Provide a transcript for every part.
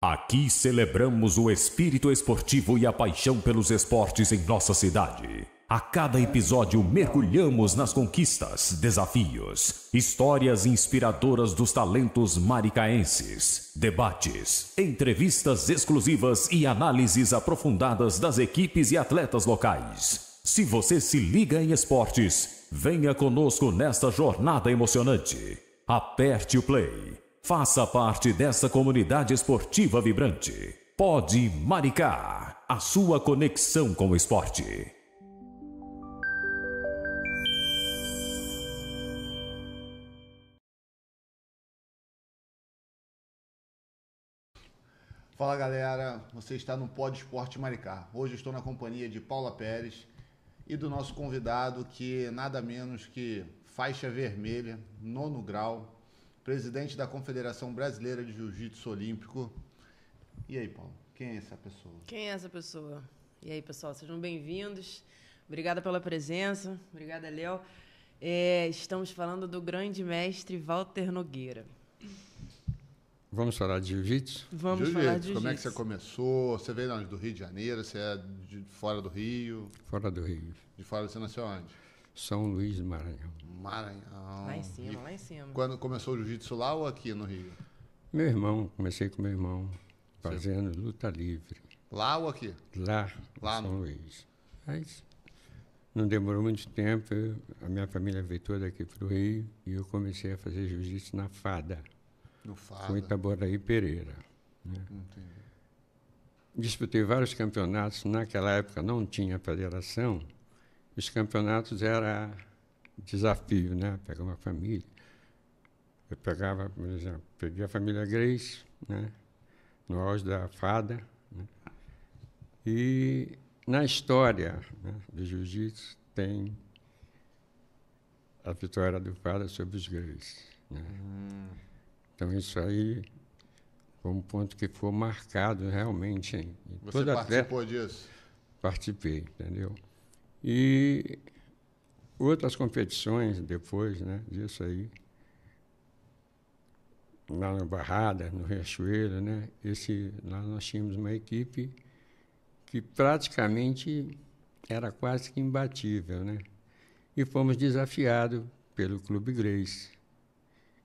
Aqui celebramos o espírito esportivo e a paixão pelos esportes em nossa cidade. A cada episódio mergulhamos nas conquistas, desafios, histórias inspiradoras dos talentos maricaenses, debates, entrevistas exclusivas e análises aprofundadas das equipes e atletas locais. Se você se liga em esportes, venha conosco nesta jornada emocionante. Aperte o play. Faça parte dessa comunidade esportiva vibrante. Pod Maricá, a sua conexão com o esporte. Fala galera, você está no Pod Esporte Maricá. Hoje estou na companhia de Paula Pérez e do nosso convidado, que nada menos que faixa vermelha, 9º grau, presidente da Confederação Brasileira de Jiu-Jitsu Olímpico. E aí, Paulo, quem é essa pessoa? Quem é essa pessoa? E aí, pessoal, sejam bem-vindos. Obrigada pela presença. Obrigada, Léo. Estamos falando do grande mestre Walter Nogueira. Vamos falar de jiu-jitsu? Vamos falar de jiu-jitsu. Como é que você começou? Você veio onde? Do Rio de Janeiro? Você é de fora do Rio? Fora do Rio. De fora você nasceu onde? São Luís do Maranhão. Maranhão. Lá em cima, lá em cima. Quando começou o jiu-jitsu lá ou aqui no Rio? Meu irmão, comecei com meu irmão, fazendo luta livre. Lá ou aqui? Lá Lá em São no... Luís. Mas não demorou muito tempo, a minha família veio toda aqui para o Rio e eu comecei a fazer jiu-jitsu na FADA, No Fada. com Itaboraí Pereira. Né? Entendi. Disputei vários campeonatos, naquela época não tinha federação, os campeonatos era desafio, né? Pegar uma família. Eu pegava, por exemplo, peguei a família Grace, né? No auge da FADA, né? E na história, né, do jiu-jitsu tem a vitória do FADA sobre os Grace, né? Então isso aí foi um ponto que ficou marcado realmente. Hein? Você Todo participou disso? Participei, entendeu? E outras competições depois, né, disso aí, lá no Barrada, no Riachuelo, né, lá nós tínhamos uma equipe que praticamente era quase que imbatível, né? E fomos desafiados pelo Clube Grace.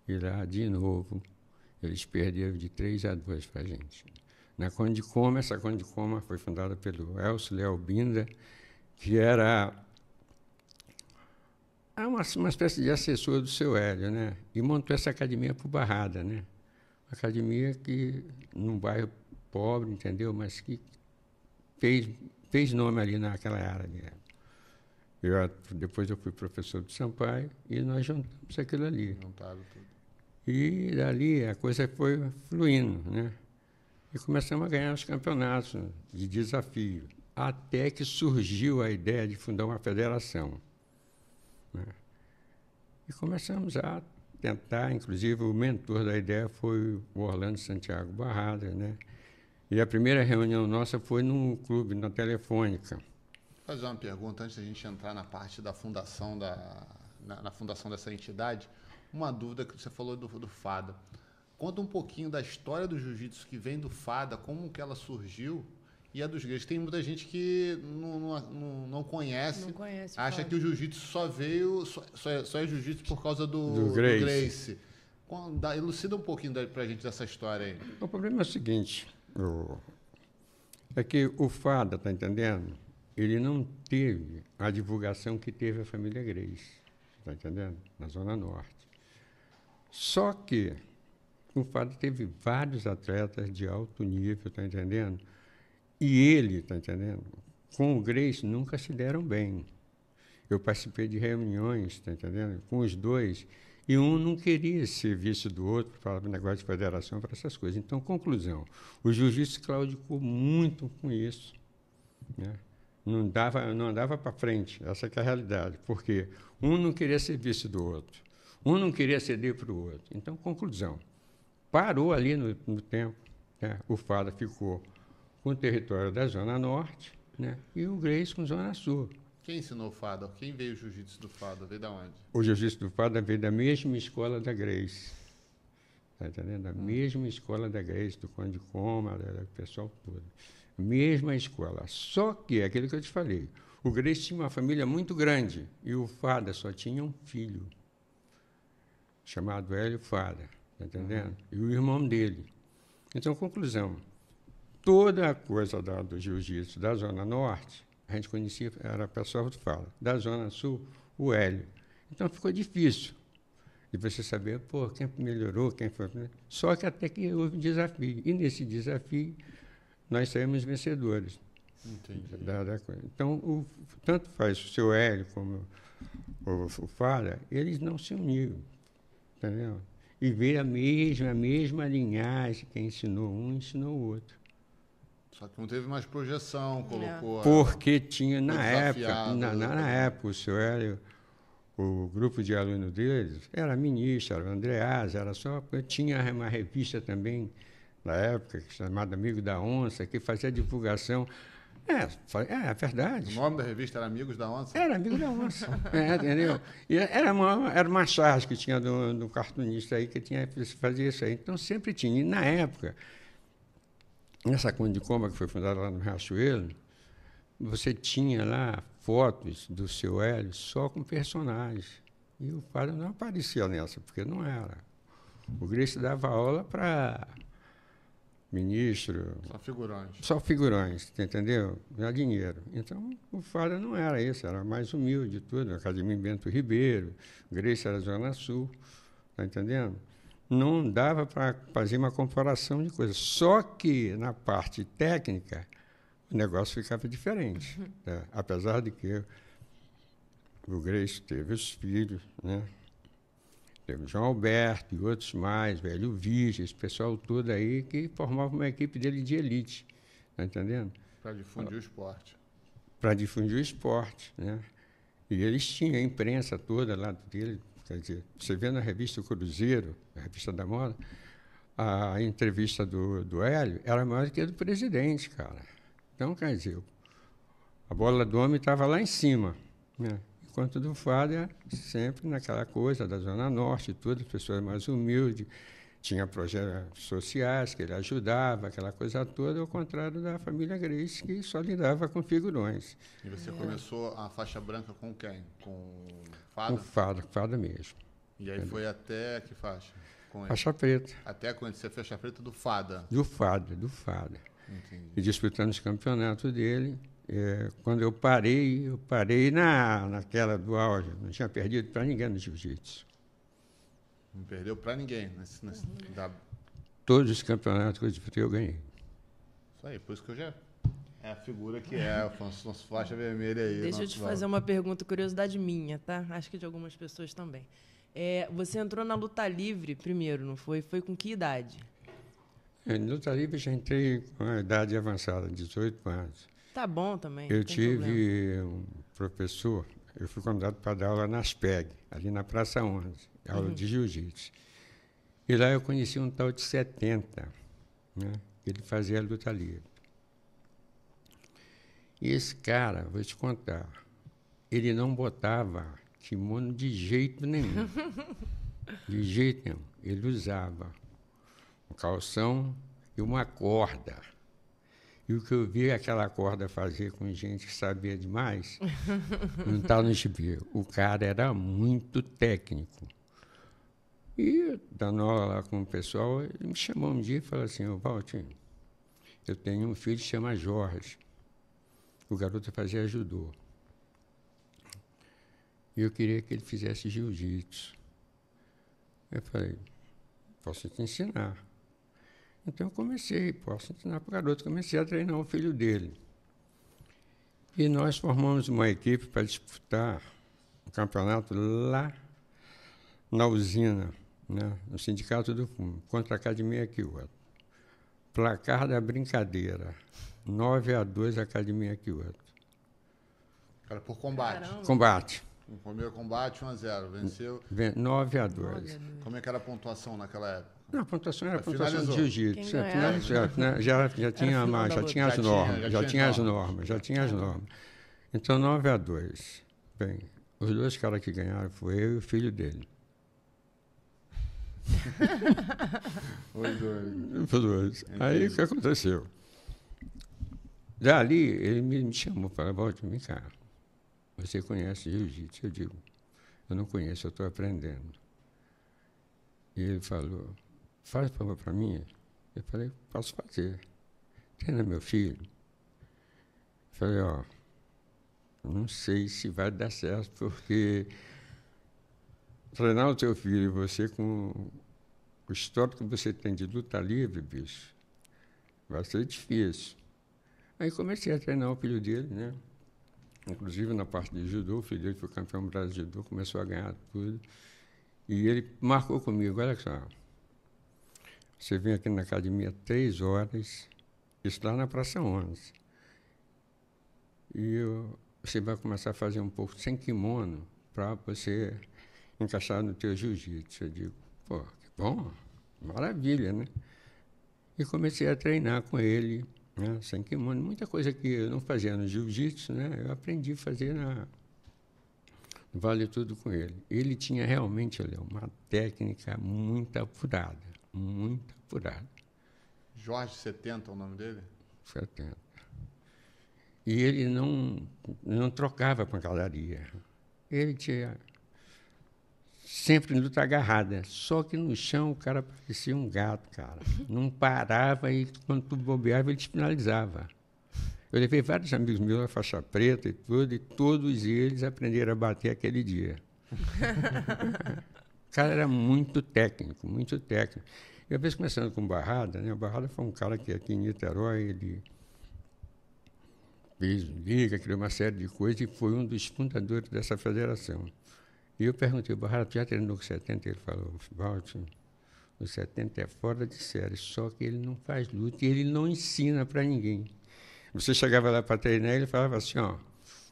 E lá, de novo, eles perderam de 3-2 para a gente. Na Condicoma, essa Condicoma foi fundada pelo Elcio Léo Binda, que era uma espécie de assessor do seu Hélio, né? E montou essa academia para o Barrada, né? Uma academia que, num bairro pobre, entendeu? Mas que fez nome ali naquela área. Né? Depois eu fui professor do Sampaio e nós juntamos aquilo ali. Juntaram tudo. E dali a coisa foi fluindo, né? E começamos a ganhar os campeonatos de desafio, até que surgiu a ideia de fundar uma federação. Né? E começamos a tentar, inclusive o mentor da ideia foi o Orlando Santiago Barrada, né? E a primeira reunião nossa foi num clube, na Telefônica. Vou fazer uma pergunta antes da gente entrar na parte da fundação, na fundação dessa entidade. Uma dúvida que você falou do FADA. Conta um pouquinho da história do jiu-jitsu que vem do FADA, como que ela surgiu, e a dos Grace. Tem muita gente que não conhece, acha que o jiu-jitsu só é jiu-jitsu por causa do Grace. Elucida um pouquinho pra gente dessa história aí. O problema é o seguinte, é que o FADA, tá entendendo? Ele não teve a divulgação que teve a família Grace, tá entendendo? Na Zona Norte. Só que o FADA teve vários atletas de alto nível, tá entendendo? E ele, tá entendendo? Com o Grace nunca se deram bem. Eu participei de reuniões, tá entendendo? Com os dois, e um não queria ser vice do outro, falava negócio de federação, para essas coisas. Então, conclusão, o jiu-jitsu claudicou muito com isso, né? Não andava para frente, essa que é a realidade, porque um não queria ser vice do outro, um não queria ceder para o outro. Então, conclusão, parou ali no tempo, né? O FADA ficou com o território da Zona Norte, né? E o Grace com Zona Sul. Quem ensinou o FADA? Quem veio o jiu-jitsu do FADA? Veio da onde? O jiu-jitsu do FADA veio da mesma escola da Grace. tá entendendo? A mesma escola da Grace, do Conde Coma, do pessoal todo. Mesma escola. Só que, é aquilo que eu te falei, o Grace tinha uma família muito grande e o Fada só tinha um filho, chamado Hélio Fada, tá entendendo? E o irmão dele. Então, conclusão, toda a coisa do jiu-jitsu da Zona Norte, a gente conhecia, era pessoal do Fada. Da Zona Sul, o Hélio. Então, ficou difícil de você saber, pô, quem melhorou, quem foi... Só que até que houve um desafio. E nesse desafio, nós saímos vencedores. Entendi. Da coisa. Então, tanto faz o seu Hélio como o Fada, eles não se uniram, entendeu? E veio a mesma linhagem, quem ensinou um, ensinou o outro. Só que não teve mais projeção, colocou... Porque tinha, na desafiado, época, na época, o seu Hélio, o grupo de alunos deles, era ministro, era o Andreas, era só... Tinha uma revista também, na época, chamada Amigo da Onça, que fazia divulgação. É verdade. O nome da revista era Amigos da Onça? Era Amigo da Onça, entendeu? E era uma charge que tinha do cartunista aí, que fazia isso aí. Então, sempre tinha. E, na época, nessa Conde de Coma, que foi fundada lá no Riachuelo, você tinha lá fotos do seu Hélio só com personagens. E o Fada não aparecia nessa, porque não era. O Grace dava aula para ministro... Só figurões, entendeu? Não era dinheiro. Então, o Fada não era isso, era mais humilde tudo. Academia Bento Ribeiro, Grace era Zona Sul, tá entendendo? Não dava para fazer uma comparação de coisas. Só que, na parte técnica, o negócio ficava diferente. Né? Apesar de que o Grace teve os filhos, né? Teve o João Alberto e outros mais, Velho Virgem, esse pessoal todo aí que formava uma equipe dele de elite, tá entendendo? Para difundir o esporte. Para difundir o esporte, né? E eles tinham a imprensa toda lá dele, quer dizer, você vê na revista Cruzeiro, a revista da moda, a entrevista do Hélio era maior do que a do presidente, cara. Então, quer dizer, a bola do homem estava lá em cima, né? Enquanto do Fada, sempre naquela coisa da Zona Norte, tudo, as pessoas mais humildes, tinha projetos sociais que ele ajudava, aquela coisa toda, ao contrário da família Grace, que só lidava com figurões. E você começou a faixa branca com quem? Com Fada? Com Fada mesmo. E aí foi até que faixa? Com faixa preta. Até quando você faixa preta do Fada? Do Fada. Entendi. E disputando os campeonatos dele. Quando eu parei naquela do auge. Não tinha perdido para ninguém no jiu-jitsu. Não perdeu para ninguém. Todos os campeonatos que eu disputei, eu ganhei. Isso aí, por isso que eu já... É a figura que é, nosso faixa vermelha aí. Deixa eu te fazer uma pergunta, curiosidade minha, tá? Acho que de algumas pessoas também. Você entrou na luta livre primeiro, não foi? Foi com que idade? Na luta livre já entrei com a idade avançada, 18 anos. Tá bom também. Eu tive um professor, eu fui convidado para dar aula na ASPEG, ali na Praça 11, aula de jiu-jitsu. E lá eu conheci um tal de 70, né? Ele fazia luta livre. E esse cara, vou te contar, ele não botava kimono de jeito nenhum. De jeito nenhum. Ele usava um calção e uma corda. E o que eu vi aquela corda fazer com gente que sabia demais, não está no gibi. O cara era muito técnico. E, dando aula lá com o pessoal, ele me chamou um dia e falou assim, Valtinho, eu tenho um filho que se chama Jorge. O garoto fazia judô. E eu queria que ele fizesse jiu-jitsu. Eu falei, posso te ensinar. Então, eu posso ensinar para o garoto. Comecei a treinar o filho dele. E nós formamos uma equipe para disputar um campeonato lá na usina, né, no Sindicato do Fumo, contra a Academia Kyoto. Placar da brincadeira, 9-2 Academia Kyoto. Era por combate. Caramba. Combate. No primeiro combate, 1-0. Venceu. 9-2. Como é que era a pontuação naquela época? Não, a pontuação era a pontuação Finalizou. de jiu-jitsu. Já tinha as normas. Então, 9-2. Bem, os dois caras que ganharam foi eu e o filho dele. Os dois. Aí, o que aconteceu? Dali, ele me chamou para volta, vem cá, você conhece jiu-jitsu? Eu digo, eu não conheço, eu estou aprendendo. E ele falou, faz favor para mim. Eu falei, posso fazer. Treina meu filho. Eu falei, ó, não sei se vai dar certo, porque treinar o teu filho e você com o histórico que você tem de luta livre, bicho, vai ser difícil. Aí comecei a treinar o filho dele, né? Inclusive na parte de judô, o filho dele foi campeão brasileiro de judô, começou a ganhar tudo. E ele marcou comigo, olha só, você vem aqui na academia 3 horas, isso lá na Praça 11. E você vai começar a fazer um pouco sem kimono para você encaixar no teu jiu-jitsu. Eu digo, pô, que bom, maravilha, né? E comecei a treinar com ele, né, sem kimono. Muita coisa que eu não fazia no jiu-jitsu, né, eu aprendi a fazer no Vale Tudo com ele. Ele tinha realmente, olha, uma técnica muito apurada, muito apurada. Jorge 70 é o nome dele? 70. E ele não trocava pancadaria. Ele tinha sempre luta agarrada. Só que no chão o cara parecia um gato, cara. Não parava e quando tu bobeava ele te finalizava. Eu levei vários amigos meus na faixa preta e tudo, e todos eles aprenderam a bater aquele dia. O cara era muito técnico, muito técnico. E, às vezes, começando com o Barrada, né? O Barrada foi um cara que aqui em Niterói, ele fez liga, criou uma série de coisas e foi um dos fundadores dessa federação. E eu perguntei, Barrada, tu já treinou com 70? Ele falou, Walter, o 70 é fora de série, só que ele não faz luta e ele não ensina para ninguém. Você chegava lá para treinar e ele falava assim, ó,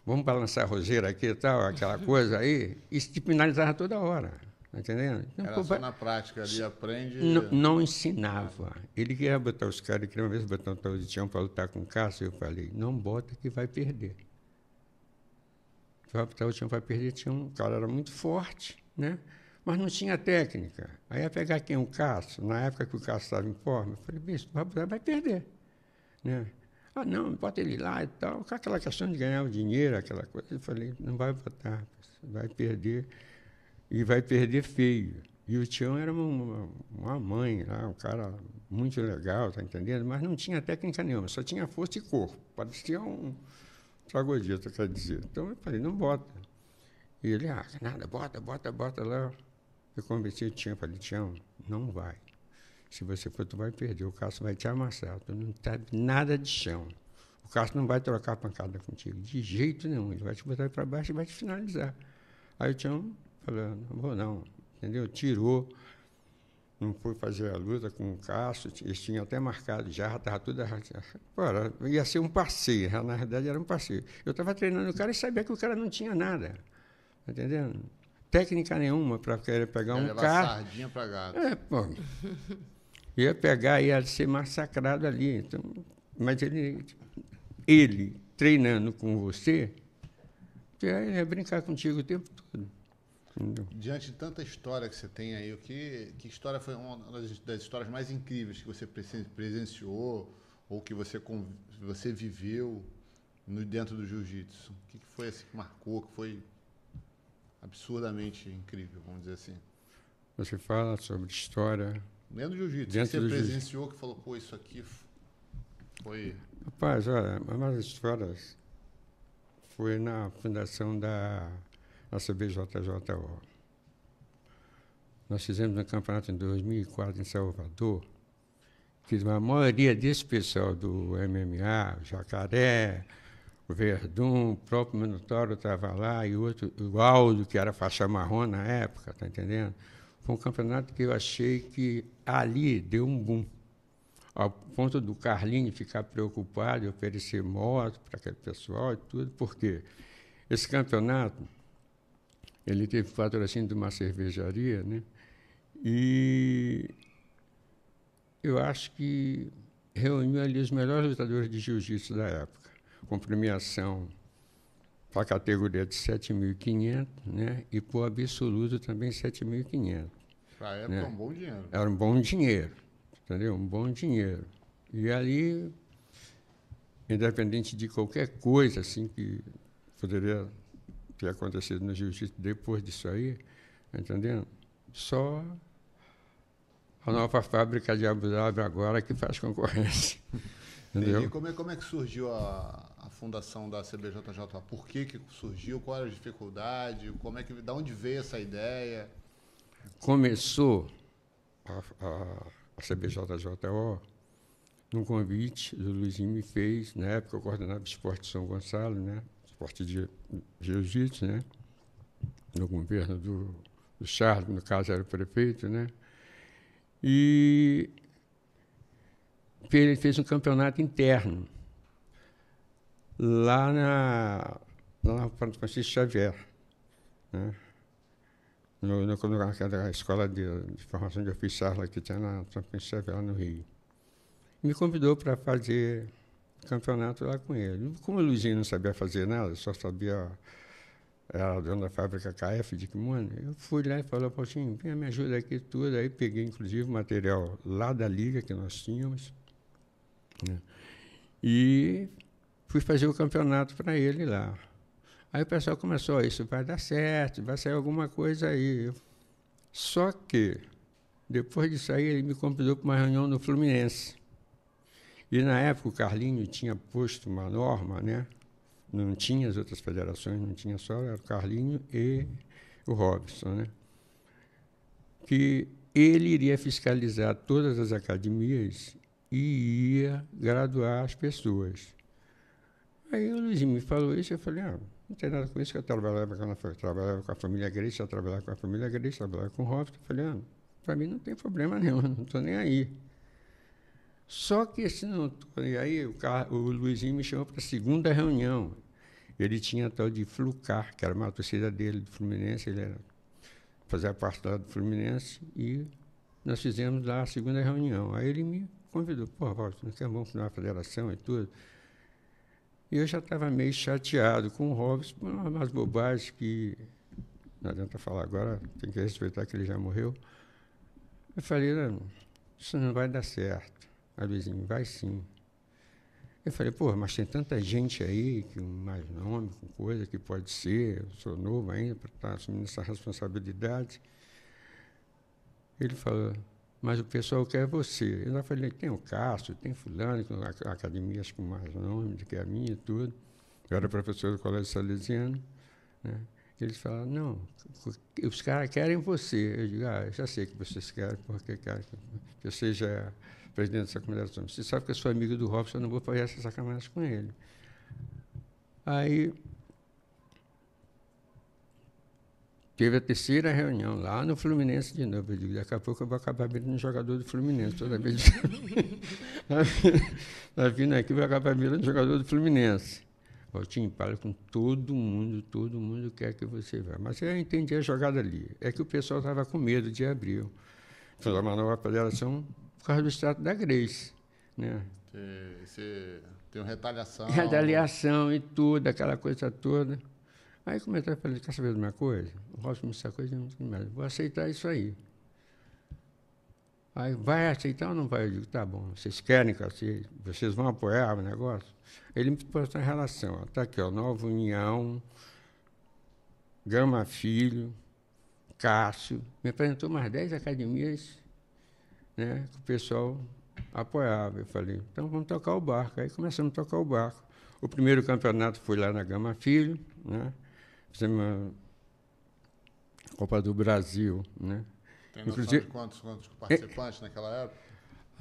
vamos balançar a roseira aqui e tal, aquela coisa aí, e se finalizava toda hora, tá entendendo? Então, era só na prática, ali aprende... Não ensinava. Ele queria botar os caras, ele queria uma vez botar um tal de Tião para lutar com o Cássio, eu falei, não bota que vai perder. Vai botar o Tião, vai perder, Tião, o cara era muito forte, né? Mas não tinha técnica. Aí ia pegar quem? O Cássio, na época que o Cássio estava em forma, eu falei, bicho, vai perder, né? Ah, não, bota ele lá e tal. Com aquela questão de ganhar o dinheiro, aquela coisa. Eu falei, não vai botar, vai perder. E vai perder feio. E o Tião era uma mãe, lá, um cara muito legal, tá entendendo? Mas não tinha técnica nenhuma, só tinha força e corpo. Parecia um troglodita, quer dizer. Então eu falei, não bota. E ele, nada, bota lá. Eu conversei o Tião, falei, Tião, não vai. Se você for, tu vai perder, o Cássio vai te amassar, tu não sabe nada de chão. O Cássio não vai trocar pancada contigo, de jeito nenhum, ele vai te botar para baixo e vai te finalizar. Aí o Tião falou, não vou não, entendeu? Tirou, não foi fazer a luta com o Cássio, eles tinham até marcado já estava tudo arrastado. Ia ser um passeio, na verdade era um passeio. Eu estava treinando o cara e sabia que o cara não tinha nada, tá entendendo? Técnica nenhuma para querer pegar um cara. Sardinha para gato. Pô. Ia pegar e ia ser massacrado ali. Então, mas ele treinando com você, ele ia brincar contigo o tempo todo. Entendeu? Diante de tanta história que você tem aí, que história foi uma das histórias mais incríveis que você presenciou ou que você viveu dentro do jiu-jitsu? O que foi assim que marcou, que foi absurdamente incrível, vamos dizer assim? Você fala sobre história... Dentro do jiu-jitsu, que você presenciou, que falou, pô, isso aqui foi... Rapaz, olha, uma das histórias foi na fundação da CBJJO. Nós fizemos um campeonato em 2004 em Salvador, que a maioria desse pessoal do MMA, o Jacaré, o Verdun, o próprio Minotauro estava lá, e o Aldo, que era faixa marrom na época, tá entendendo? Foi um campeonato que eu achei que ali deu um boom, ao ponto do Carlinhos ficar preocupado e oferecer moto para aquele pessoal e tudo, porque esse campeonato, ele teve patrocínio de uma cervejaria, né? E eu acho que reuniu ali os melhores lutadores de jiu-jitsu da época, com premiação para a categoria de 7.500, né? E para o absoluto também 7.500. Para a época, né? um bom dinheiro. Era um bom dinheiro, entendeu? Um bom dinheiro. E ali, independente de qualquer coisa assim que poderia ter acontecido no jiu-jitsu depois disso aí, entendendo? Só a nova fábrica de Abu Dhabi agora que faz concorrência. Entendeu? E como é que surgiu a fundação da CBJJA? Por que surgiu? Qual era a dificuldade? Da onde veio essa ideia? Começou a CBJJO num convite do Luizinho me fez, na época eu coordenava o esporte de São Gonçalo, né? Esporte de jiu-jitsu, né? No governo do Charles, no caso era o prefeito, né? E ele fez um campeonato interno lá na Francisco Xavier, né? Naquela escola de formação de oficiais lá que tinha na Francisco Xavier, no Rio. Me convidou para fazer campeonato lá com ele. Como o Luizinho não sabia fazer nada, só sabia, era dono da fábrica KF de kimono, eu fui lá e falei, Paulinho, vem, me ajuda aqui tudo. Aí peguei, inclusive, o material lá da liga que nós tínhamos, né? E fui fazer o campeonato para ele lá. Aí o pessoal começou, isso vai dar certo, vai sair alguma coisa aí. Só que, depois disso aí, ele me convidou para uma reunião no Fluminense. E, na época, o Carlinho tinha posto uma norma, né? Não tinha as outras federações, não tinha só, era o Carlinho e o Robson, né? Que ele iria fiscalizar todas as academias e ia graduar as pessoas. Aí o Luizinho me falou isso, eu falei, não tem nada com isso, que eu trabalhava com a família Grace, já trabalhava com a família Grace, trabalhava com o Robson. Eu falei, para mim não tem problema nenhum, não estou nem aí. Só que esse não estou nem aí, o Luizinho me chamou para a segunda reunião. Ele tinha tal de Flucar, que era uma torcida dele, do Fluminense, fazia parte lá do Fluminense, e nós fizemos lá a segunda reunião. Aí ele me convidou, Robson, não quer vamos para a federação e tudo. E eu já estava meio chateado com o Robson, umas bobagens que não adianta falar agora, tem que respeitar que ele já morreu. Eu falei, não, isso não vai dar certo. Aí Luizinho, vai sim. Eu falei, mas tem tanta gente aí, com mais nome, com coisa que pode ser, eu sou novo ainda para estar assumindo essa responsabilidade. Ele falou, mas o pessoal quer você. Eu falei, tem o Cássio, tem fulano, com academias com mais nome do que a minha e tudo. Eu era professor do Colégio Salesiano, né? Eles falaram, não, os caras querem você. Eu digo, eu já sei que vocês querem, porque querem que eu seja presidente dessa comunidade. Você sabe que eu sou amigo do Robson, eu não vou fazer essa sacanagem com ele. Aí teve a terceira reunião lá no Fluminense de novo. Eu digo, daqui a pouco eu vou acabar virando um jogador do Fluminense. Toda vez tá vindo aqui, vai acabar virando um jogador do Fluminense. Valtinho, fala com todo mundo quer que você vá. Mas eu entendi a jogada ali. É que o pessoal estava com medo de abrir. Foi uma nova federação por causa do status da Grace, né? Tem uma retaliação. Retaliação e tudo, aquela coisa toda. Aí comecei a falar, quer saber de uma coisa? O Robson me disse essa coisa, vou aceitar isso aí. Aí, vai aceitar ou não vai? Eu digo, tá bom, vocês querem que vocês vão apoiar o negócio? Ele me pôs uma relação, está aqui, Nova União, Gama Filho, Cássio, me apresentou mais 10 academias, né, que o pessoal apoiava. Eu falei, então vamos tocar o barco. Aí começamos a tocar o barco. O primeiro campeonato foi lá na Gama Filho, né? Fizemos uma Copa do Brasil, né? Tem noção de quantos participantes naquela época?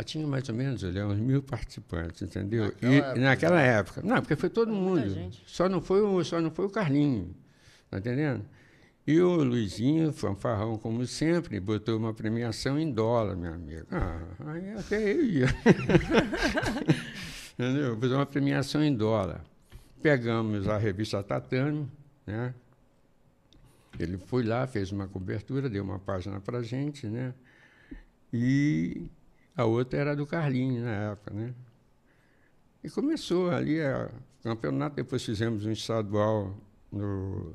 Tinha mais ou menos, uns 1.000 participantes, entendeu? Naquela época. Não, porque foi todo mundo. Só não foi o Carlinho, tá entendendo? E o Luizinho, fanfarrão como sempre, botou uma premiação em dólar, meu amigo. Aí até eu ia. Entendeu? Botou uma premiação em dólar. Pegamos a revista Tatame, né? Ele foi lá, fez uma cobertura, deu uma página para a gente, né? E a outra era do Carlinho, na época, né? E começou ali o campeonato, depois fizemos um estadual no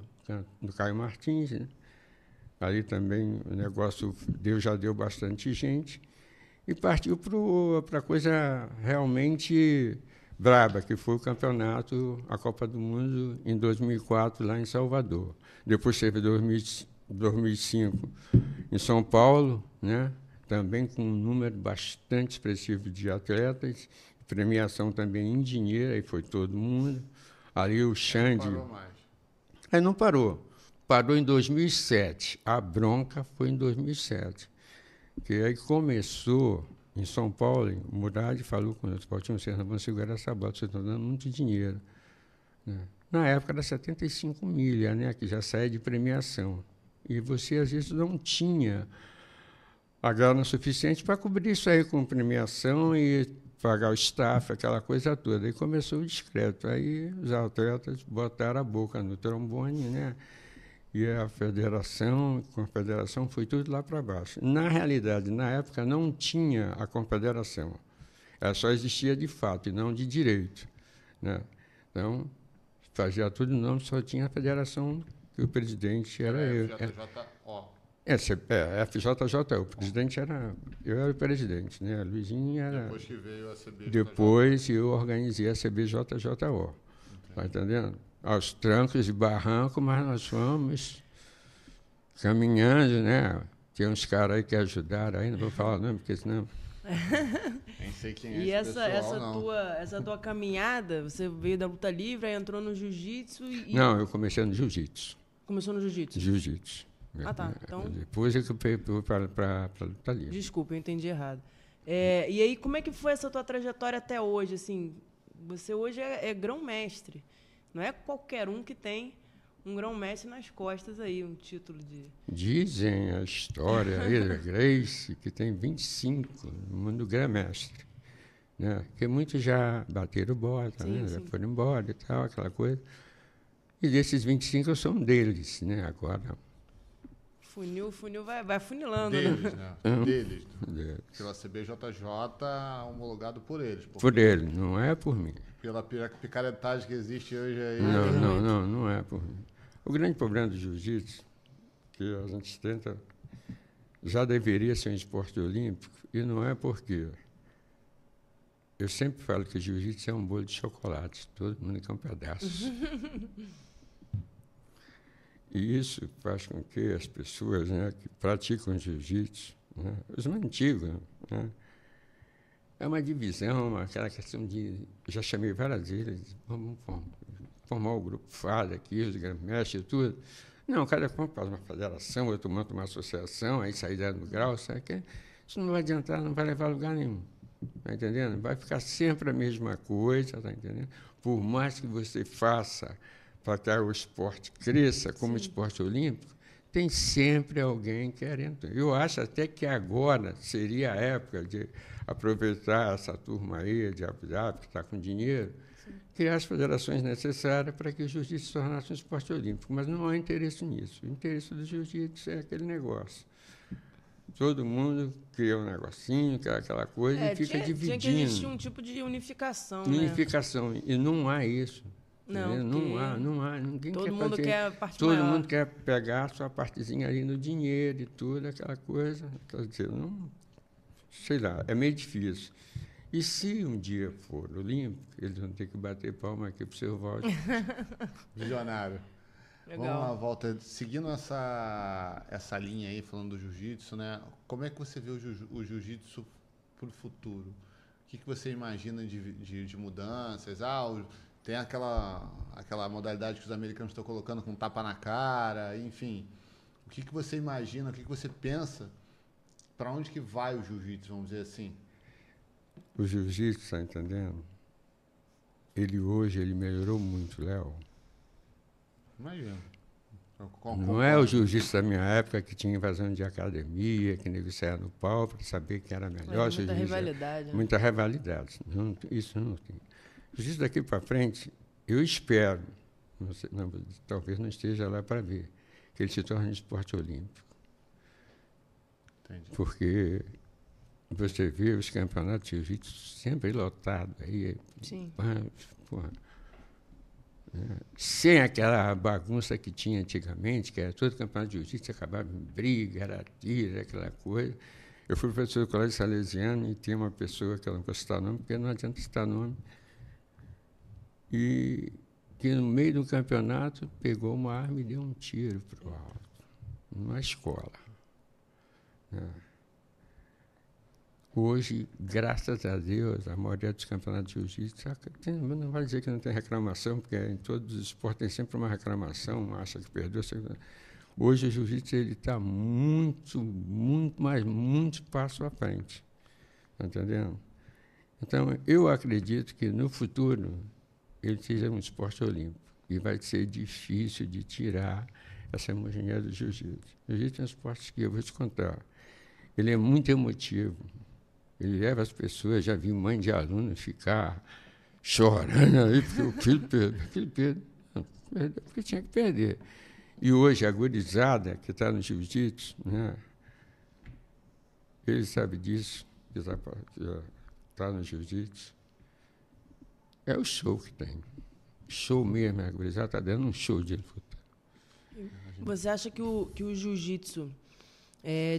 Caio Martins, né? Ali também o negócio já deu bastante gente. E partiu para a coisa realmente braba, que foi o campeonato, a Copa do Mundo, em 2004, lá em Salvador. Depois teve 2005 em São Paulo, né? Também com um número bastante expressivo de atletas, premiação também em dinheiro, aí foi todo mundo. Ali o Xande... Não parou mais. Aí não parou. Parou em 2007. A bronca foi em 2007. Que aí começou, em São Paulo, o Murad falou com o Esportinho, vocês não vão segurar essa bola, vocês estão dando muito dinheiro. Né? Na época era 75 milha, né, que já saía de premiação. E você, às vezes, não tinha a grana suficiente para cobrir isso aí com premiação e pagar o staff, aquela coisa toda. Aí começou o discreto. Aí os atletas botaram a boca no trombone, né? E a federação, com a federação, foi tudo lá para baixo. Na realidade, na época, não tinha a confederação. Ela só existia de fato e não de direito. Né? Então, fazia tudo não, só tinha a federação, que o presidente era eu. FJJ, o presidente era... Eu era o presidente, né? Luizinho era... Depois que veio a CBJJ. Depois eu organizei a CBJJO. Está entendendo? Aos trancos e barrancos, mas nós fomos caminhando, né? Tem uns caras aí que ajudaram aí, não vou falar o nome, porque senão... Nem sei quem é e esse pessoal, essa tua caminhada, você veio da luta livre, aí entrou no jiu-jitsu e... Não, eu comecei no jiu-jitsu. Começou no jiu-jitsu? Jiu-jitsu. Ah, tá. Então... Depois é que eu fui para luta livre. Desculpa, eu entendi errado. E aí, como é que foi essa tua trajetória até hoje? Assim, você hoje é grão-mestre. Não é qualquer um que tem um grão-mestre nas costas aí, um título de... Dizem a história aí da Grace que tem 25 no mundo grão-mestre. Né? Porque muitos já bateram bota, sim, né? sim. Já foram embora e tal, aquela coisa. E desses 25 eu sou um deles, né? Agora... Funil vai funilando, deles, né? Deles. Pela CBJJ, homologado por eles. Por ele, não é por mim. Pela picaretagem que existe hoje aí. Não é por mim. O grande problema do jiu-jitsu, que a gente tenta, já deveria ser um esporte olímpico, e não é porque eu sempre falo que o jiu-jitsu é um bolo de chocolate, todo mundo quer um pedaço. E isso faz com que as pessoas, né, que praticam jiu-jitsu, né, os mais antigos, né, é uma divisão, aquela questão de... Já chamei várias vezes, vamos formar o grupo FAD aqui, os grão-mestres e tudo. Não, cada um faz uma federação, outro monta uma associação, aí sair dando grau, sabe que isso não vai adiantar, não vai levar a lugar nenhum. Está entendendo? Vai ficar sempre a mesma coisa, está entendendo? Por mais que você faça para que o esporte cresça como esporte olímpico, tem sempre alguém querendo. Eu acho até que agora seria a época de aproveitar essa turma aí de Abu Dhabi, que está com dinheiro, criar as federações necessárias para que o jiu-jitsu se tornasse um esporte olímpico. Mas não há interesse nisso. O interesse do jiu-jitsu é aquele negócio. Todo mundo cria um negocinho, cria aquela coisa e fica dividindo. Tinha que existir um tipo de unificação, unificação, né? E não há isso. Não há. Ninguém todo quer mundo fazer. quer a parte todo maior. mundo quer pegar a sua partezinha ali no dinheiro e tudo, aquela coisa. Quer dizer, não, sei lá, é meio difícil. E se um dia for olímpico, eles vão ter que bater palma aqui para o seu Walter. Visionário. Legal. Vamos lá, Walter. Seguindo essa linha aí, falando do jiu-jitsu, né? Como é que você vê o jiu-jitsu para o futuro? O que você imagina de mudanças? Tem aquela modalidade que os americanos estão colocando com tapa na cara, enfim. O que você imagina, o que você pensa, para onde que vai o jiu-jitsu, vamos dizer assim? O jiu-jitsu, está entendendo? Hoje ele melhorou muito, Léo. Imagina. Não é o jiu-jitsu da minha época que tinha invasão de academia, que negociava no pau para saber quem era melhor. Muita rivalidade. Muita rivalidade. Isso não tem. O jiu-jitsu daqui para frente, eu espero, talvez não esteja lá para ver, que ele se torne um esporte olímpico. Entendi. Porque você vê os campeonatos de jiu-jitsu sempre lotados. Sim. Porra, Sem aquela bagunça que tinha antigamente, que era todo campeonato de jiu-jitsu, acabava em briga, era tiro, aquela coisa. Eu fui professor do colégio salesiano e tinha uma pessoa, que eu não vou citar nome, porque não adianta citar nome, e que no meio do campeonato pegou uma arma e deu um tiro para o alto, numa escola. Hoje, graças a Deus, a maioria dos campeonatos de jiu-jitsu, não vai dizer que não tem reclamação, porque em todos os esportes tem sempre uma reclamação, acha que perdeu. Hoje o jiu-jitsu está muito passo à frente. Está entendendo? Então, eu acredito que no futuro ele seja um esporte olímpico e vai ser difícil de tirar essa homogeneidade do jiu-jitsu. O jiu-jitsu é um esporte que eu vou te contar. Ele é muito emotivo. Ele leva as pessoas, já vi mãe de aluno ficar chorando aí, porque o filho perdeu, porque tinha que perder. E hoje, a gurizada que está no jiu-jitsu, né, ele sabe disso, que está no jiu-jitsu, é o show que tem. Show mesmo, a gurizada está dando um show de luta. Você acha que o jiu-jitsu,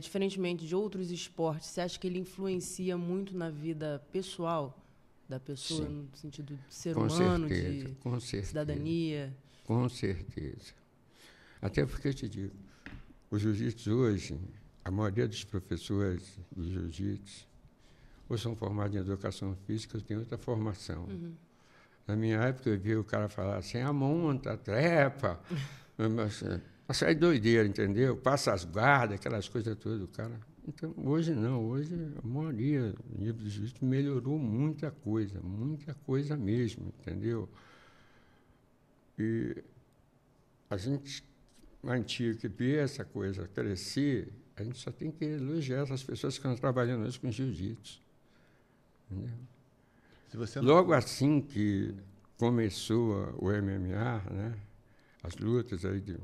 diferentemente de outros esportes, você acha que ele influencia muito na vida pessoal da pessoa, sim, no sentido de ser com humano, certeza, de com certeza, cidadania? Com certeza. Até porque eu te digo, o jiu-jitsu hoje, a maioria dos professores do jiu-jitsu, ou são formados em educação física, ou têm outra formação. Uhum. Na minha época, eu via o cara falar assim, amonta, trepa, mas é doideira, entendeu? Passa as guardas, aquelas coisas todas, cara. Então, hoje não, hoje a maioria do nível de jiu-jitsu melhorou muita coisa mesmo, entendeu? E a gente, antigo, que vê essa coisa crescer, a gente só tem que elogiar essas pessoas que estão trabalhando hoje com jiu-jitsu. Entendeu? Se você não... Logo assim que começou o MMA, né, as lutas aí de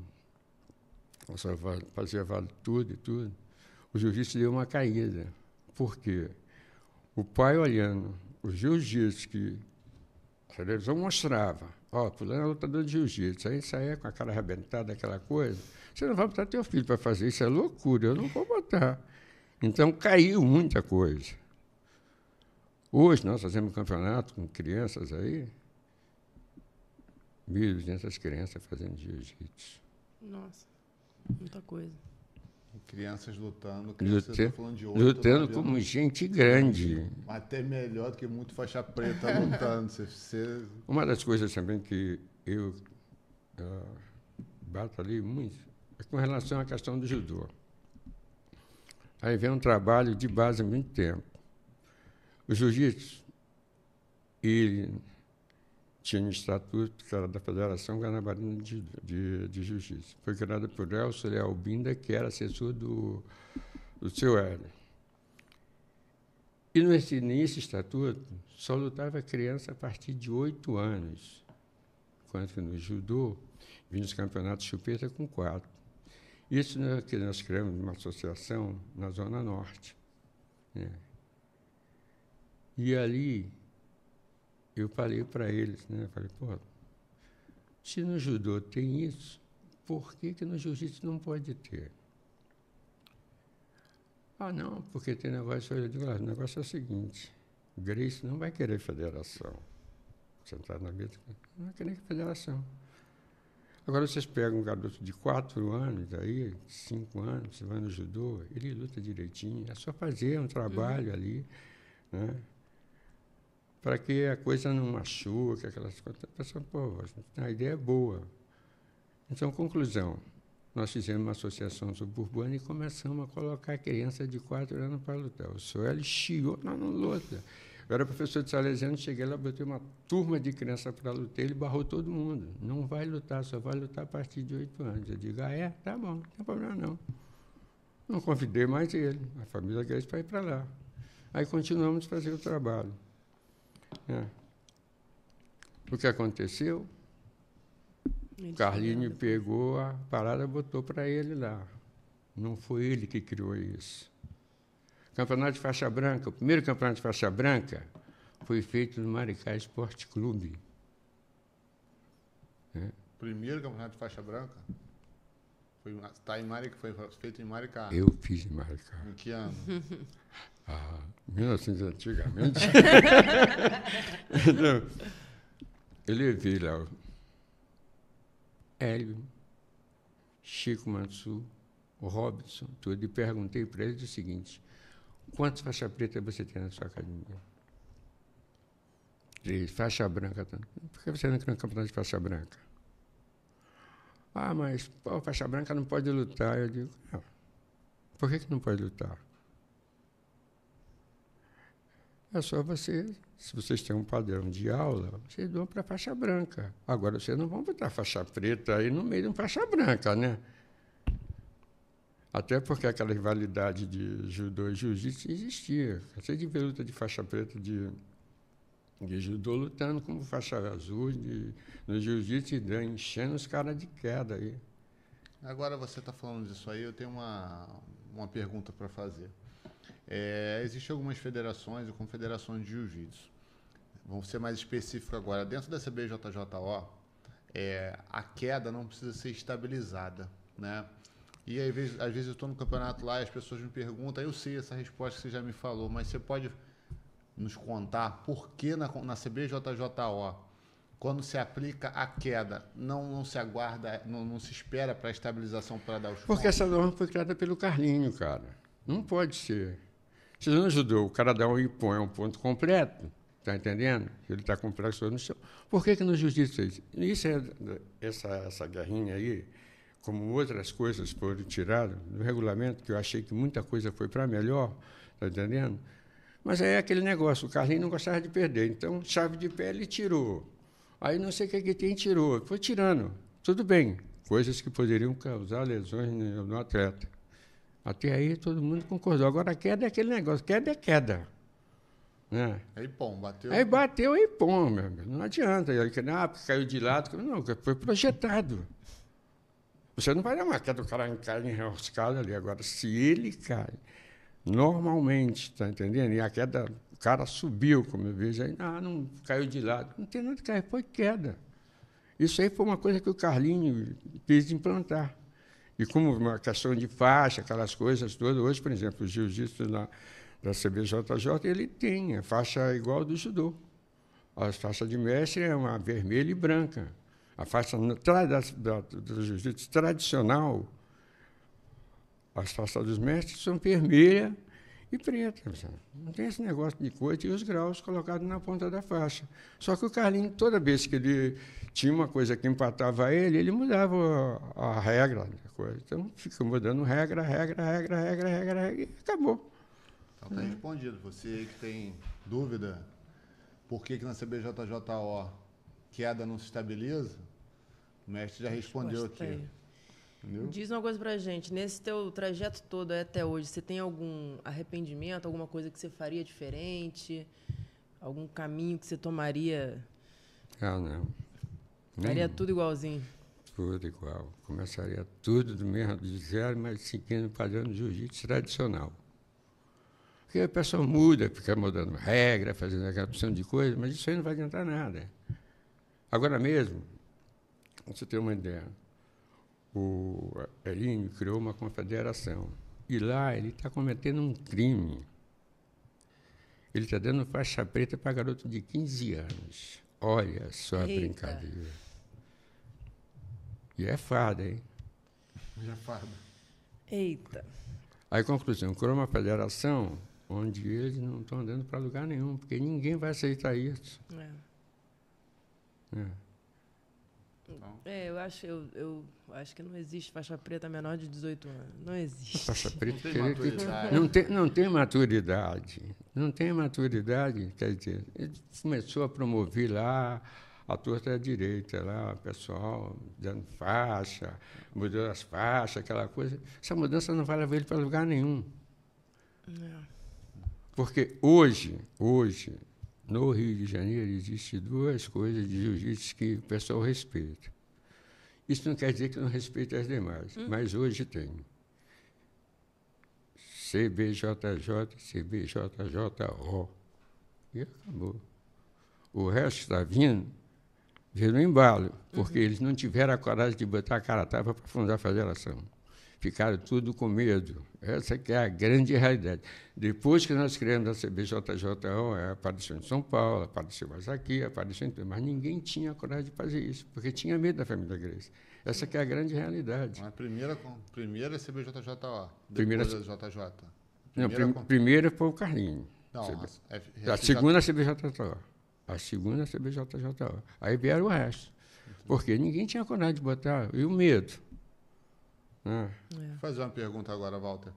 fazia vale tudo e tudo, o jiu-jitsu deu uma caída. Por quê? O pai olhando o jiu-jitsu que a televisão mostrava, fulano é lutador de jiu-jitsu, aí saía com a cara arrebentada, aquela coisa, você não vai botar teu filho para fazer isso, é loucura, eu não vou botar. Então caiu muita coisa. Hoje nós fazemos um campeonato com crianças aí, 1.200 crianças fazendo jiu-jitsu. Nossa, muita coisa. Crianças lutando, crianças falando de 8, lutando como gente grande. Até melhor do que muito faixa preta lutando. Uma das coisas também que eu bato ali muito é com relação à questão do judô. Aí vem um trabalho de base há muito tempo. O jiu-jitsu, ele tinha um estatuto que era da Federação Guanabara de Jiu-Jitsu. Foi criada por Elcio Leal Binda, que era assessor do seu Hélio. E nesse estatuto, só lutava criança a partir de 8 anos, enquanto que no judô, vinha os campeonatos chupeta com 4. Isso que nós criamos uma associação na Zona Norte. Né? E ali, eu falei para eles, né? Falei, se no judô tem isso, por que no jiu-jitsu não pode ter? Não, porque tem negócio... Eu digo, o negócio é o seguinte, o Grace não vai querer federação. Sentado na mesa, não vai querer federação. Agora, vocês pegam um garoto de 4 anos, aí, 5 anos, você vai no judô, ele luta direitinho, é só fazer um trabalho ali, né? Para que a coisa não machuque, aquelas coisas. A pessoa, a ideia é boa. Então, conclusão, nós fizemos uma associação suburbana e começamos a colocar criança de 4 anos para lutar. O senhor ele chiou, não luta. Eu era professor de salesiano, cheguei lá, botei uma turma de criança para lutar, ele barrou todo mundo. Não vai lutar, só vai lutar a partir de 8 anos. Eu digo, tá bom, não tem problema não. Não convidei mais ele, a família Grace, para ir para lá. Aí continuamos a fazer o trabalho. O que aconteceu? O Carlinho pegou a parada e botou para ele lá. Não foi ele que criou isso. Campeonato de faixa branca, o primeiro campeonato de faixa branca foi feito no Maricá Esporte Clube. né? Primeiro campeonato de faixa branca? Foi feito em Maricá. Eu fiz em Maricá. Em que ano? 1900 antigamente. Então, eu levei lá o Hélio, Chico Mansur, o Robson, tudo, e perguntei para eles o seguinte: quantas faixas pretas você tem na sua academia? 3, faixa branca. Por que você não entra no campeonato de faixa branca? Mas faixa branca não pode lutar. Eu digo, não. Por que não pode lutar? É só você, se vocês têm um padrão de aula, vocês dão para faixa branca. Agora, vocês não vão botar faixa preta aí no meio de uma faixa branca, né? Até porque aquela rivalidade de judô e jiu-jitsu existia. Você de ver luta de faixa preta de judô lutando como faixa azul no jiu-jitsu, enchendo os caras de queda aí. Agora você está falando disso aí, eu tenho uma pergunta para fazer. Existem algumas federações e confederações de jiu-jitsu. Vamos ser mais específico agora. Dentro da CBJJO, a queda não precisa ser estabilizada, né? E às vezes eu estou no campeonato lá e as pessoas me perguntam, eu sei essa resposta que você já me falou, mas você pode nos contar por que na CBJJO, quando se aplica a queda, não se aguarda, não se espera para a estabilização para dar os pontos? Porque essa norma foi criada pelo Carlinho, cara. Não pode ser. Se não ajudou, o cara dá um impõe um ponto completo, tá entendendo? Ele está com o flexor no chão. Por que no jiu-jitsu isso essa guerrinha aí, como outras coisas foram tiradas do regulamento, que eu achei que muita coisa foi para melhor, tá entendendo? Mas aí é aquele negócio, o Carlinhos não gostava de perder, então chave de pé ele tirou. Aí não sei o que tem, tirou. Foi tirando. Tudo bem. Coisas que poderiam causar lesões no atleta. Até aí todo mundo concordou. Agora a queda é aquele negócio, queda é queda. Né? Aí, pum, bateu. Aí bateu e pum, meu amigo. Não adianta. Aí, porque caiu de lado. Não, foi projetado. Você não vai dar uma queda, o cara cai enroscado ali. Agora, se ele cai normalmente, está entendendo? E a queda, o cara subiu, como eu vejo, aí não caiu de lado. Não tem nada de cair, foi queda. Isso aí foi uma coisa que o Carlinho quis implantar. E como uma questão de faixa, aquelas coisas todas, hoje, por exemplo, o jiu-jitsu da CBJJ, ele tem a faixa igual do judô. A faixa de mestre é uma vermelha e branca. A faixa do jiu-jitsu tradicional, as faixas dos mestres são vermelha e preta. Não tem esse negócio de coisa e os graus colocados na ponta da faixa. Só que o Carlinhos, toda vez que ele tinha uma coisa que empatava ele mudava a regra da coisa. Então, fica mudando regra, e acabou. Então está respondido. Você aí que tem dúvida por que na CBJJO queda não se estabiliza, o mestre já respondeu aqui. Entendeu? Diz uma coisa pra gente, nesse teu trajeto todo até hoje, você tem algum arrependimento, alguma coisa que você faria diferente? Algum caminho que você tomaria? Não. Faria tudo igualzinho? Tudo igual. Começaria tudo do mesmo, de zero, mas seguindo o padrão do jiu-jitsu tradicional. Porque a pessoa muda, fica mudando regra, fazendo aquela opção de coisa, mas isso aí não vai adiantar nada. Agora mesmo, pra você ter uma ideia, o Elinho criou uma confederação. E lá ele está cometendo um crime. Ele está dando faixa preta para garoto de 15 anos. Olha só a brincadeira. E é farda, hein? Já farda. Eita. Aí, conclusão, criou uma federação onde eles não estão andando para lugar nenhum, porque ninguém vai aceitar isso. Eu acho que não existe faixa preta menor de 18 anos. Não existe. Faixa preta Não tem maturidade. Não tem maturidade, quer dizer, ele começou a promover lá a torta à direita, lá, o pessoal dando faixa, mudando as faixas, aquela coisa. Essa mudança não vai levar ele para lugar nenhum. Porque hoje, no Rio de Janeiro, existem duas coisas de jiu-jitsu que o pessoal respeita. Isso não quer dizer que não respeite as demais, mas hoje tem. CBJJ, CBJJO. E acabou. O resto está vindo Veio no embalo, porque eles não tiveram a coragem de botar a cara a tapa para fundar a federação. Ficaram tudo com medo. Essa que é a grande realidade. Depois que nós criamos a CBJJO, apareceu em São Paulo, apareceu mais aqui, apareceu em tudo, mas ninguém tinha coragem de fazer isso, porque tinha medo da família Grace. Essa que é a grande realidade. A primeira CBJJO, Primeira depois da JJ. Não, primeiro foi o Carlinho. Não, A segunda CBJJO. A segunda CBJJO. Aí vieram o resto. Porque ninguém tinha coragem de botar. E o medo? Vou fazer uma pergunta agora, Walter.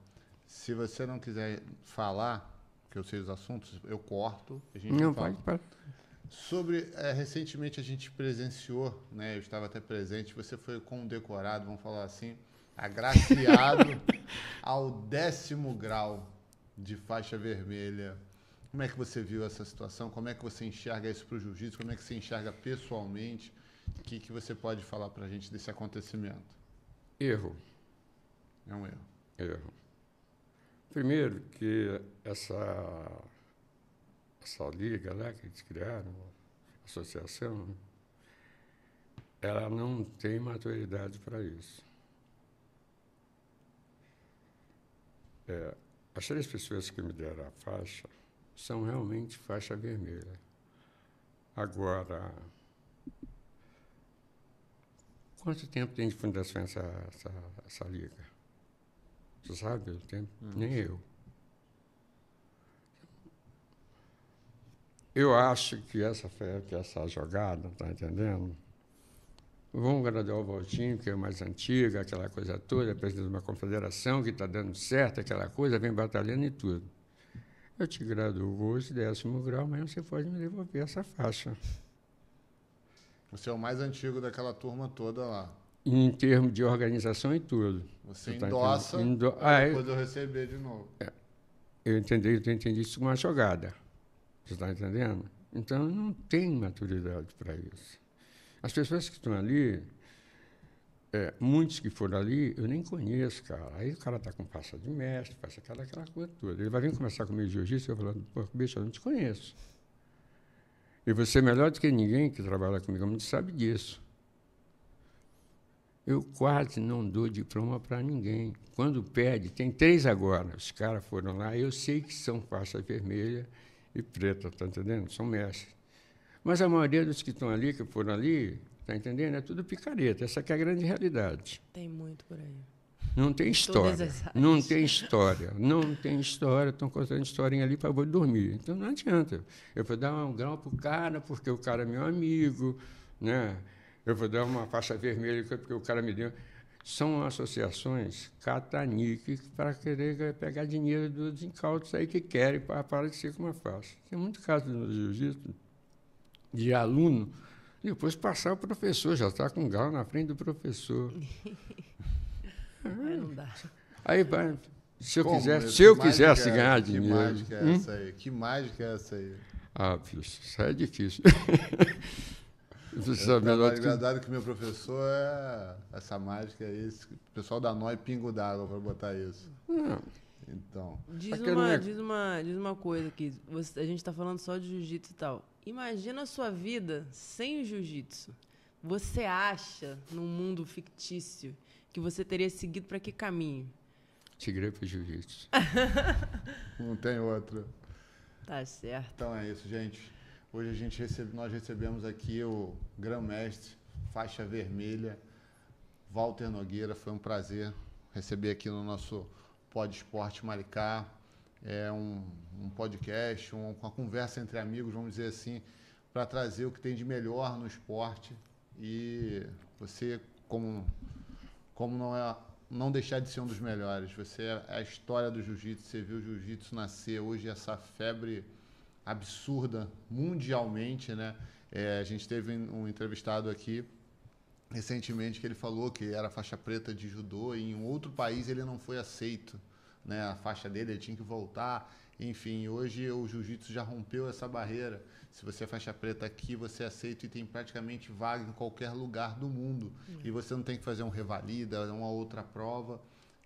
Se você não quiser falar, que eu sei os assuntos, eu corto. A gente não, fala. pode. Sobre, recentemente a gente presenciou, né, eu estava até presente, você foi condecorado, vamos falar assim, agraciado ao 10º grau de faixa vermelha. Como é que você viu essa situação? Como é que você enxerga isso para o jiu-jitsu? Como é que você enxerga pessoalmente? O que você pode falar para a gente desse acontecimento? Erro. É um erro. Erro. Primeiro que essa liga lá que eles criaram, a associação, ela não tem maturidade para isso. As 3 pessoas que me deram a faixa são realmente faixa vermelha. Agora, quanto tempo tem de fundação essa liga? Você sabe o tempo? Nem eu. Eu acho que essa jogada, tá entendendo? Vamos graduar o Valtinho, que é o mais antigo, aquela coisa toda, presidente de uma confederação que está dando certo, aquela coisa, vem batalhando e tudo. Eu te graduo hoje, 10º grau, mas você pode me devolver essa faixa. Você é o mais antigo daquela turma toda lá. Em termos de organização e tudo. Você endossa, depois eu receber de novo. Eu entendi isso como uma jogada. Você está entendendo? Então, não tem maturidade para isso. As pessoas que estão ali, muitos que foram ali, eu nem conheço, cara. Aí o cara está com faixa de mestre, faz aquela coisa toda. Ele vai vir conversar comigo de jiu-jitsu e eu falando, pô, bicho, eu não te conheço. E você, melhor do que ninguém que trabalha comigo, não sabe disso. Eu quase não dou diploma para ninguém. Quando pede, tem 3 agora. Os caras foram lá, eu sei que são faixa vermelha e preta, tá entendendo? São mestres. Mas a maioria dos que estão ali, que foram ali, tá entendendo? É tudo picareta. Essa que é a grande realidade. Tem muito por aí. Não tem história. Não tem história. Não tem história. Estão contando historinha ali para eu dormir. Então não adianta. Eu vou dar um grau para o cara, porque o cara é meu amigo, né? Eu vou dar uma faixa vermelha porque o cara me deu. São associações cataniques para querer pegar dinheiro dos incautos aí que querem para aparecer com uma faixa. Tem muito caso no jiu-jitsu de aluno, depois passar o professor, já está com grau na frente do professor. Não dá. Aí vai, se eu quisesse ganhar dinheiro. Que mágica é essa aí? Que mágica é essa aí? Ah, bicho, isso é difícil. Engraçado que meu professor essa mágica é esse. O pessoal da NOI pingo d'água para botar isso. Não. Então. Diz uma coisa aqui. A gente está falando só de jiu-jitsu e tal. Imagina a sua vida sem o jiu-jitsu. Você acha, num mundo fictício, que você teria seguido para que caminho? Seguirei para o jiu-jitsu. Não tem outra. Tá certo. Então é isso, gente. Hoje nós recebemos aqui o grão-mestre, faixa vermelha, Walter Nogueira. Foi um prazer receber aqui no nosso Pod Esporte Maricá. É um podcast, uma conversa entre amigos, vamos dizer assim, para trazer o que tem de melhor no esporte. E você, como não deixar de ser um dos melhores. Você é a história do jiu-jitsu, você viu o jiu-jitsu nascer hoje, essa febre absurda mundialmente, né? A gente teve um entrevistado aqui recentemente que ele falou que era faixa preta de judô e em um outro país ele não foi aceito, né? A faixa dele, ele tinha que voltar. Enfim, hoje o jiu-jitsu já rompeu essa barreira. Se você é faixa preta aqui, você é aceito e tem praticamente vaga em qualquer lugar do mundo. E você não tem que fazer um revalida, uma outra prova.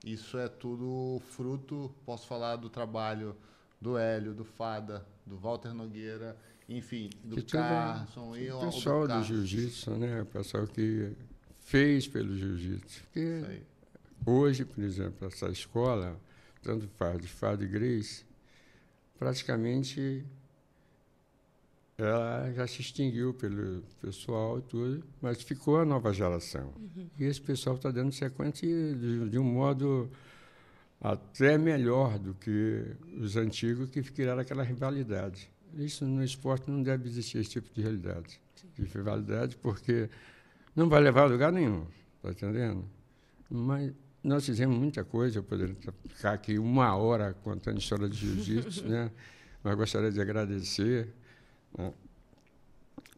Isso é tudo fruto, posso falar, do trabalho do Hélio, do Fada, do Walter Nogueira enfim, do Que tudo Carson e o o pessoal do Carson. jiu-jitsu, né? O pessoal que fez pelo jiu-jitsu. Porque Isso aí. hoje, por exemplo, essa escola, tanto de Fado e Grace, praticamente ela já se extinguiu pelo pessoal e tudo, mas ficou a nova geração. E esse pessoal está dando sequência de um modo até melhor do que os antigos que criaram aquela rivalidade. Isso no esporte não deve existir esse tipo de realidade, de rivalidade, porque não vai levar a lugar nenhum, está entendendo? Mas nós fizemos muita coisa, eu poderia ficar aqui 1 hora contando história de jiu-jitsu, né? Mas gostaria de agradecer, né,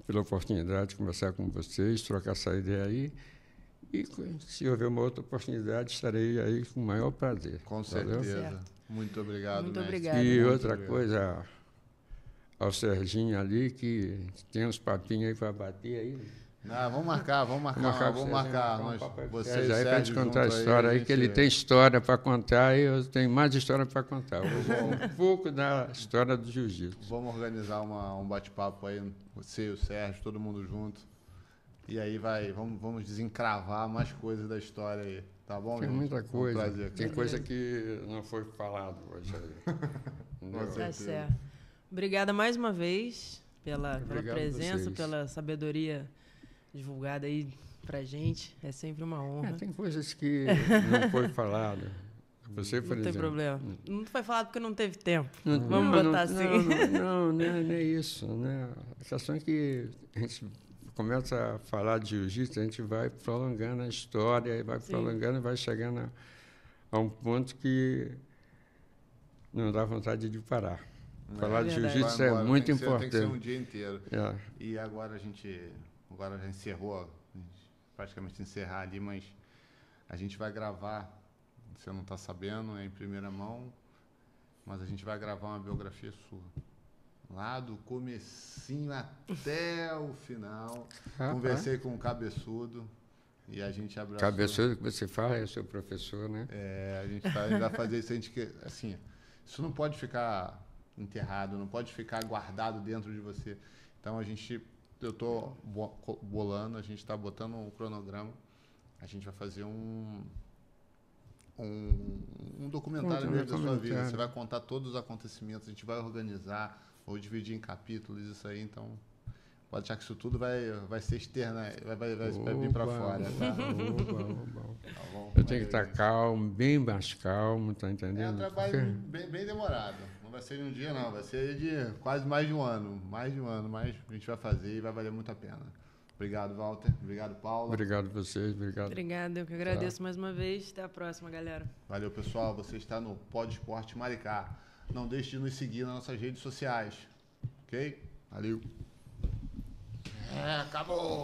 pela oportunidade de conversar com vocês, trocar essa ideia aí. E se houver uma outra oportunidade, estarei aí com o maior prazer. Com Valeu? certeza. Certo. Muito obrigado, Muito mestre. obrigada. E Muito outra obrigado. coisa, ao Serginho ali, que tem uns papinhos aí para bater aí. Ah, vamos marcar. Vamos marcar. Nós, vocês, Aí para a gente Sérgio, contar a junto história aí, gente- que ele tem história para contar e eu tenho mais história para contar. Hoje é um pouco da história do jiu-jitsu. Vamos organizar um bate-papo aí, você e o Sérgio, todo mundo junto. E aí vamos desencravar mais coisas da história aí. Tá bom, Tem gente? muita Foi um coisa. prazer, Tem cara. coisa que não foi falado hoje aí. Entendeu? Com Tá certeza. certo. Obrigada mais uma vez pela Obrigado a presença, vocês. pela sabedoria divulgada aí pra gente. É sempre uma honra. Tem coisas que não foi falado. Você, por Não tem exemplo. problema. Não foi falado porque não teve tempo. Não, Vamos não, botar não, assim. Não é isso. Né? A questão é que a gente começa a falar de jiu-jitsu, a gente vai prolongando a história, e vai Sim. prolongando e vai chegando a um ponto que não dá vontade de parar. Falar de verdade. jiu-jitsu Vai é embora, muito tem que ser um importante. dia inteiro. É. E agora já encerrou, a gente praticamente encerrar ali, mas a gente vai gravar, você não está sabendo, é em primeira mão, mas a gente vai gravar uma biografia sua. Lá do comecinho até o final. Rapaz. Conversei com o Cabeçudo e a gente abraçou. Cabeçudo que você fala, é o seu professor, né? A gente vai fazer isso, assim, isso não pode ficar enterrado, não pode ficar guardado dentro de você. Então eu estou bolando, a gente está botando um cronograma, a gente vai fazer um documentário mesmo da sua vida. Você vai contar todos os acontecimentos, a gente vai organizar, ou dividir em capítulos, isso aí, então pode achar que isso tudo vai ser externo, vai vir para fora. Tá? Tá bom? Eu tenho que estar calmo, bem mais calmo, tá É um entendendo? trabalho bem demorado. Não vai ser de um dia, não. Vai ser de quase mais de um ano. Mais de um ano, mas a gente vai fazer e vai valer muito a pena. Obrigado, Walter. Obrigado, Paula. Obrigado a vocês, obrigado. Obrigada, eu que agradeço mais uma vez. Até a próxima, galera. Valeu, pessoal. Você está no Pod Esporte Maricá. Não deixe de nos seguir nas nossas redes sociais. Ok? Valeu. Acabou!